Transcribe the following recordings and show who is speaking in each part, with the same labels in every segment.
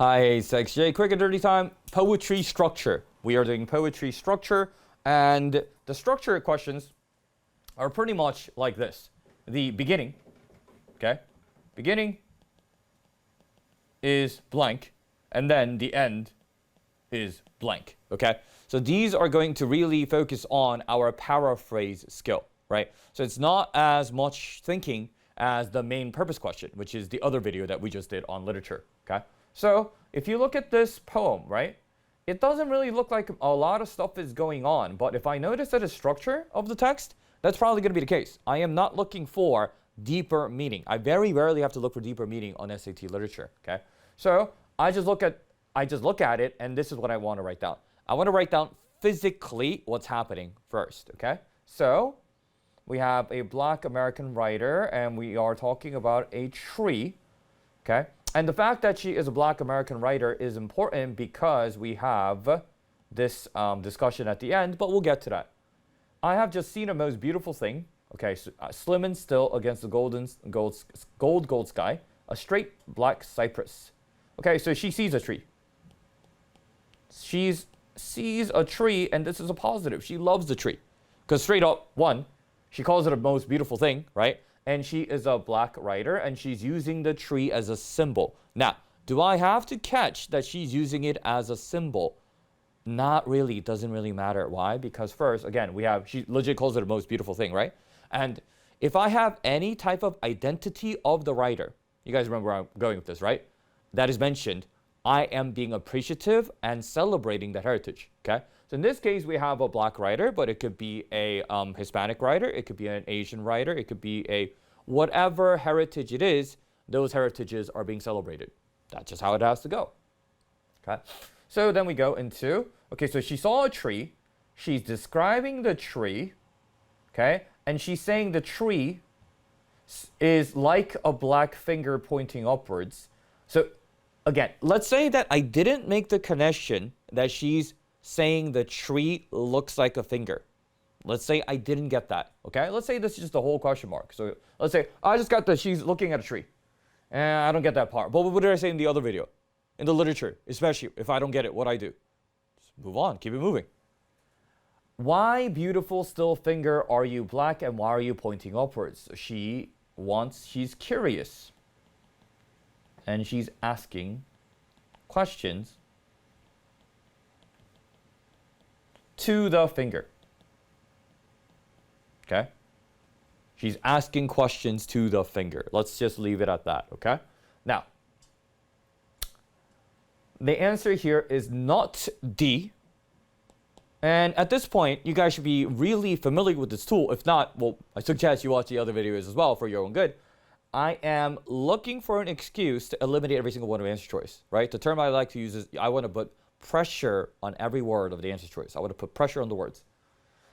Speaker 1: Hi, XJ. Quick and dirty time. Poetry structure. We are doing poetry structure, and the structure questions are pretty much like this. The beginning, okay? Beginning is blank, and then the end is blank, okay? So these are going to really focus on our paraphrase skill, right? So it's not as much thinking as the main purpose question, which is the other video that we just did on literature, okay? So if you look at this poem, right, it doesn't really look like a lot of stuff is going on, but if I notice at the structure of the text, that's probably going to be the case. I am not looking for deeper meaning. I very rarely have to look for deeper meaning on SAT literature, okay? So I just look at it, and this is what I want to write down. I want to write down physically what's happening first, okay? So we have a Black American writer, and we are talking about a tree, okay? And the fact that she is a Black American writer is important because we have this discussion at the end, but we'll get to that. I have just seen a most beautiful thing, okay, so, slim and still against the gold sky, a straight black cypress. Okay, so she sees a tree. She sees a tree, and this is a positive. She loves the tree. Because straight up, one, she calls it a most beautiful thing, right? And she is a Black writer, and she's using the tree as a symbol. Now, do I have to catch that she's using it as a symbol? Not really. It doesn't really matter. Why? Because first, again, she legit calls it a most beautiful thing, right? And if I have any type of identity of the writer, you guys remember where I'm going with this, right? That is mentioned, I am being appreciative and celebrating that heritage, okay? So in this case, we have a Black writer, but it could be a Hispanic writer, it could be an Asian writer, it could be a whatever heritage it is, those heritages are being celebrated. That's just how it has to go, okay? So then we go into, okay, so she saw a tree, she's describing the tree, okay? And she's saying the tree is like a black finger pointing upwards. So again, let's say that I didn't make the connection that she's saying the tree looks like a finger. Let's say I didn't get that, okay? Let's say this is just a whole question mark. So let's say I just got that she's looking at a tree. And I don't get that part. But what did I say in the other video? In the literature, especially if I don't get it, what I do? Just move on, keep it moving. Why, beautiful still finger, are you black, and why are you pointing upwards? She's curious. And she's asking questions to the finger. Okay? She's asking questions to the finger. Let's just leave it at that, okay? Now, the answer here is not D. And at this point, you guys should be really familiar with this tool. If not, well, I suggest you watch the other videos as well for your own good. I am looking for an excuse to eliminate every single one of the answer choice, right? The term I like to use is I want to put pressure on every word of the answer choice. I want to put pressure on the words.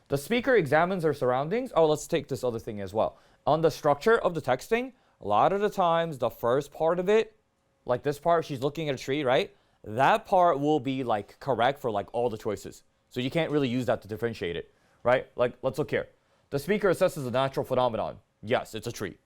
Speaker 1: The speaker examines her surroundings. Oh, let's take this other thing as well. On the structure of the texting, a lot of the times, the first part of it, like this part, she's looking at a tree, right? That part will be like correct for like all the choices. So you can't really use that to differentiate it, right? Like, let's look here. The speaker assesses a natural phenomenon. Yes, it's a tree.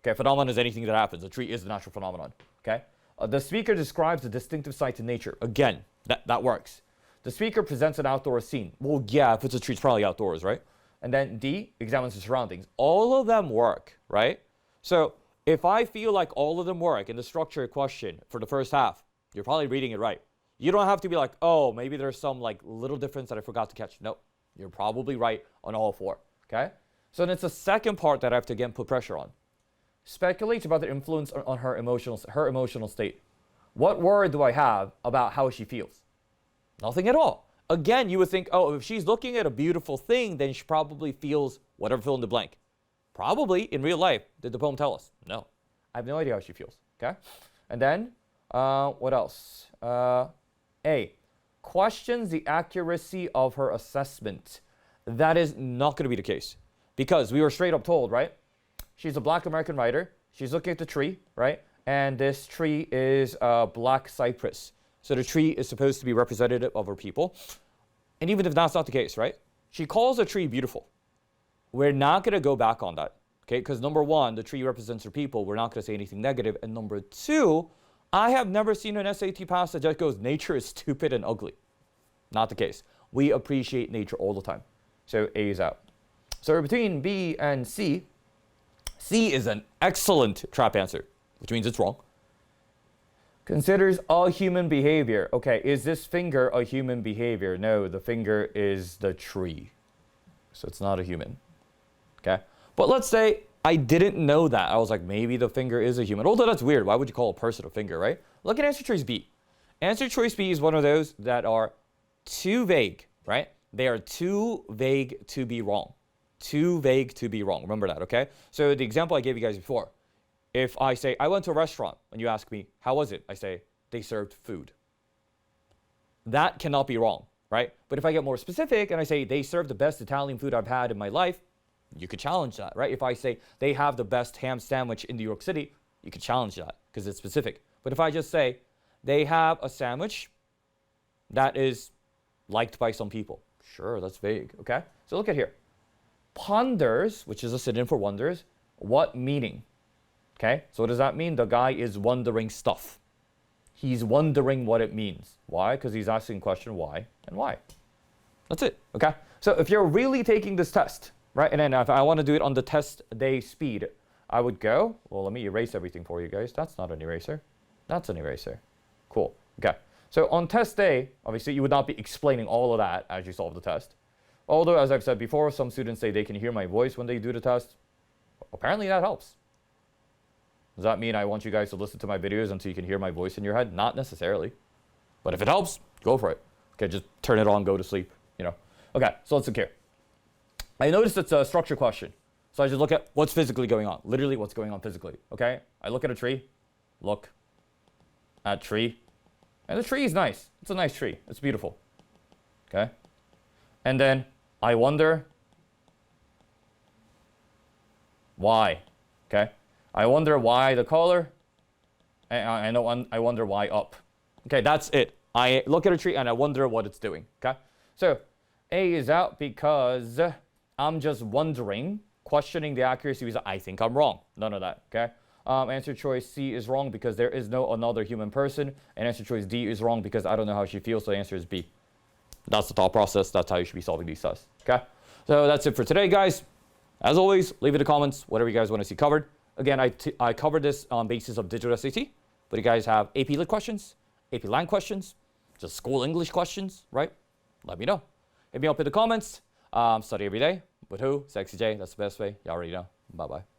Speaker 1: Okay, phenomenon is anything that happens. A tree is a natural phenomenon, okay? The speaker describes the distinctive sights in nature. Again, that works. The speaker presents an outdoor scene. Well, yeah, if it's a tree, it's probably outdoors, right? And then D, examines the surroundings. All of them work, right? So if I feel like all of them work in the structure question for the first half, you're probably reading it right. You don't have to be like, oh, maybe there's some like little difference that I forgot to catch. Nope, you're probably right on all four, okay? So then it's the second part that I have to, again, put pressure on. Speculates about the influence on her emotional state. What word do I have about how she feels? Nothing at all. Again, you would think, oh, if she's looking at a beautiful thing, then she probably feels whatever, fill in the blank. Probably in real life. Did the poem tell us? No. I have no idea how she feels, okay? And then, what else? A, questions the accuracy of her assessment. That is not going to be the case. Because we were straight up told, right? She's a Black American writer. She's looking at the tree, right? And this tree is a black cypress. So the tree is supposed to be representative of her people. And even if that's not the case, right? She calls the tree beautiful. We're not going to go back on that, okay? Because number one, the tree represents her people. We're not going to say anything negative. And number two, I have never seen an SAT pass that just goes, nature is stupid and ugly. Not the case. We appreciate nature all the time. So A is out. So between B and C, C is an excellent trap answer, which means it's wrong. Considers all human behavior. Okay, is this finger a human behavior? No, the finger is the tree. So it's not a human. Okay, but let's say I didn't know that. I was like, maybe the finger is a human. Although that's weird. Why would you call a person a finger, right? Look at answer choice B. Answer choice B is one of those that are too vague, right? They are too vague to be wrong. Too vague to be wrong. Remember that, okay? So the example I gave you guys before. If I say, I went to a restaurant, and you ask me, how was it? I say, they served food. That cannot be wrong, right? But if I get more specific and I say, they served the best Italian food I've had in my life, you could challenge that, right? If I say, they have the best ham sandwich in New York City, you could challenge that because it's specific. But if I just say, they have a sandwich that is liked by some people. Sure, that's vague, okay? So look at here. Ponders, which is a synonym for wonders, what meaning? Okay, so what does that mean? The guy is wondering stuff. He's wondering what it means. Why? Because he's asking the question why and why. That's it, okay? So if you're really taking this test, right, and then if I want to do it on the test day speed, I would go, well, let me erase everything for you guys. That's not an eraser. That's an eraser. Cool, okay. So on test day, obviously you would not be explaining all of that as you solve the test. Although, as I've said before, some students say they can hear my voice when they do the test. Apparently that helps. Does that mean I want you guys to listen to my videos until you can hear my voice in your head? Not necessarily. But if it helps, go for it. Okay, just turn it on, go to sleep, you know. Okay, so let's look here. I noticed it's a structure question. So I just look at what's physically going on. Literally what's going on physically, okay? I look at a tree, look at tree, and the tree is nice. It's a nice tree. It's beautiful, okay? And then I wonder why, okay? I wonder why the color, and I wonder why up. Okay, that's it. I look at a tree and I wonder what it's doing, okay? So A is out because I'm just wondering, questioning the accuracy because I think I'm wrong. None of that, okay? Answer choice C is wrong because there is no another human person. And answer choice D is wrong because I don't know how she feels, so the answer is B. That's the thought process. That's how you should be solving these tests, okay? So that's it for today, guys. As always, leave it in the comments, whatever you guys want to see covered. Again, I covered this on basis of digital SAT, but you guys have AP Lit questions, AP Lang questions, just school English questions, right? Let me know. Hit me up in the comments. Study every day. With who? Sexy J. That's the best way. You already know. Bye-bye.